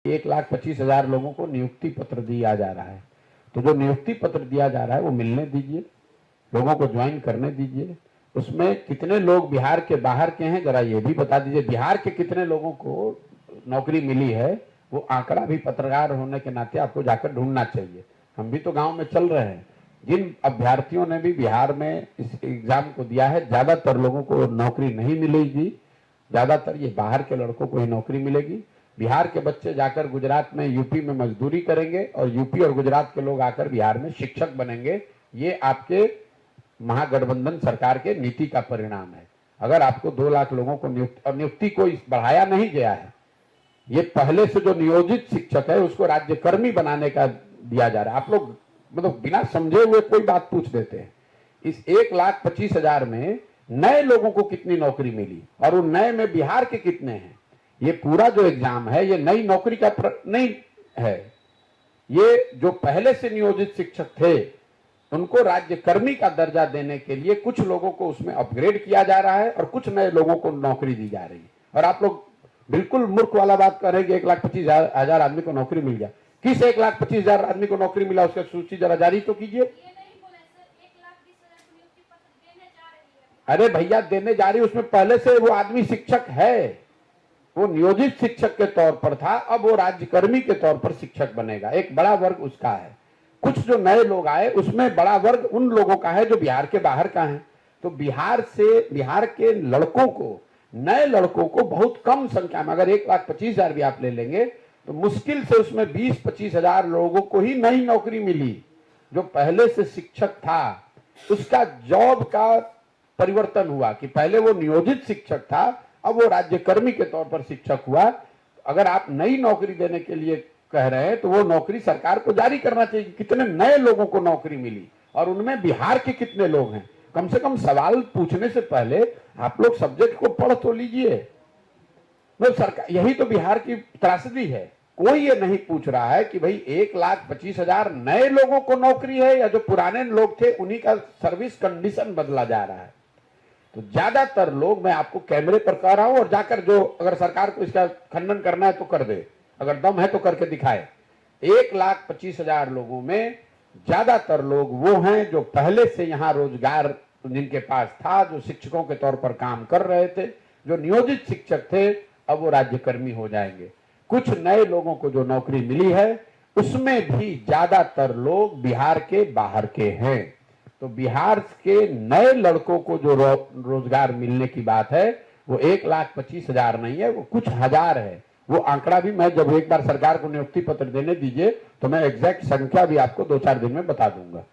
1,25,000 लोगों को नियुक्ति पत्र दिया जा रहा है। तो जो नियुक्ति पत्र दिया जा रहा है वो मिलने दीजिए, लोगों को ज्वाइन करने दीजिए। उसमें कितने लोग बिहार के बाहर के हैं जरा ये भी बता दीजिए। बिहार के कितने लोगों को नौकरी मिली है वो आंकड़ा भी पत्रकार होने के नाते आपको जाकर ढूंढना चाहिए। हम भी तो गांव में चल रहे हैं। जिन अभ्यर्थियों ने भी बिहार में इस एग्जाम को दिया है ज्यादातर लोगों को नौकरी नहीं मिलेगी, ज्यादातर ये बाहर के लड़कों को ही नौकरी मिलेगी। बिहार के बच्चे जाकर गुजरात में, यूपी में मजदूरी करेंगे और यूपी और गुजरात के लोग आकर बिहार में शिक्षक बनेंगे। ये आपके महागठबंधन सरकार के नीति का परिणाम है। अगर आपको 2 लाख लोगों को नियुक्ति को बढ़ाया नहीं गया है, ये पहले से जो नियोजित शिक्षक है उसको राज्यकर्मी बनाने का दिया जा रहा है। आप लोग मतलब बिना समझे हुए कोई बात पूछ देते हैं। इस 1,25,000 में नए लोगों को कितनी नौकरी मिली और उन नए में बिहार के कितने हैं? ये पूरा जो एग्जाम है ये नई नौकरी का नहीं है। ये जो पहले से नियोजित शिक्षक थे उनको राज्यकर्मी का दर्जा देने के लिए कुछ लोगों को उसमें अपग्रेड किया जा रहा है और कुछ नए लोगों को नौकरी दी जा रही है। और आप लोग बिल्कुल मूर्ख वाला बात कर रहे हैं कि 1,25,000 आदमी को नौकरी मिल गया। किस 1,25,000 आदमी को नौकरी मिला उसका सूची जरा जारी तो कीजिए। अरे भैया देने जा रही, उसमें पहले से वो आदमी शिक्षक है, वो नियोजित शिक्षक के तौर पर था, अब वो राज्यकर्मी के तौर पर शिक्षक बनेगा। एक बड़ा वर्ग उसका है। कुछ जो नए लोग आए उसमें बड़ा वर्ग उन लोगों का है जो बिहार के बाहर का है। तो बिहार के लड़कों को, नए लड़कों को बहुत कम संख्या में, अगर 1,25,000 भी आप ले लेंगे तो मुश्किल से उसमें 20-25,000 लोगों को ही नई नौकरी मिली। जो पहले से शिक्षक था उसका जॉब का परिवर्तन हुआ कि पहले वो नियोजित शिक्षक था, अब वो राज्यकर्मी के तौर पर शिक्षक हुआ। अगर आप नई नौकरी देने के लिए कह रहे हैं तो वो नौकरी सरकार को जारी करना चाहिए। कितने नए लोगों को नौकरी मिली और उनमें बिहार के कितने लोग हैं? कम से कम सवाल पूछने से पहले आप लोग सब्जेक्ट को पढ़ तो लीजिए। तो सरकार, यही तो बिहार की त्रासदी है। कोई ये नहीं पूछ रहा है कि भाई 1,25,000 नए लोगों को नौकरी है या जो पुराने लोग थे उन्हीं का सर्विस कंडीशन बदला जा रहा है। तो ज्यादातर लोग, मैं आपको कैमरे पर कह रहा हूं और जाकर जो अगर सरकार को इसका खंडन करना है तो कर दे, अगर दम है तो करके दिखाए। 1,25,000 लोगों में ज्यादातर लोग वो हैं जो पहले से यहाँ रोजगार जिनके पास था, जो शिक्षकों के तौर पर काम कर रहे थे, जो नियोजित शिक्षक थे, अब वो राज्यकर्मी हो जाएंगे। कुछ नए लोगों को जो नौकरी मिली है उसमें भी ज्यादातर लोग बिहार के बाहर के हैं। तो बिहार के नए लड़कों को जो रोजगार मिलने की बात है वो 1,25,000 नहीं है, वो कुछ हजार है। वो आंकड़ा भी मैं जब एक बार सरकार को नियुक्ति पत्र देने दीजिए तो मैं एग्जैक्ट संख्या भी आपको 2-4 दिन में बता दूंगा।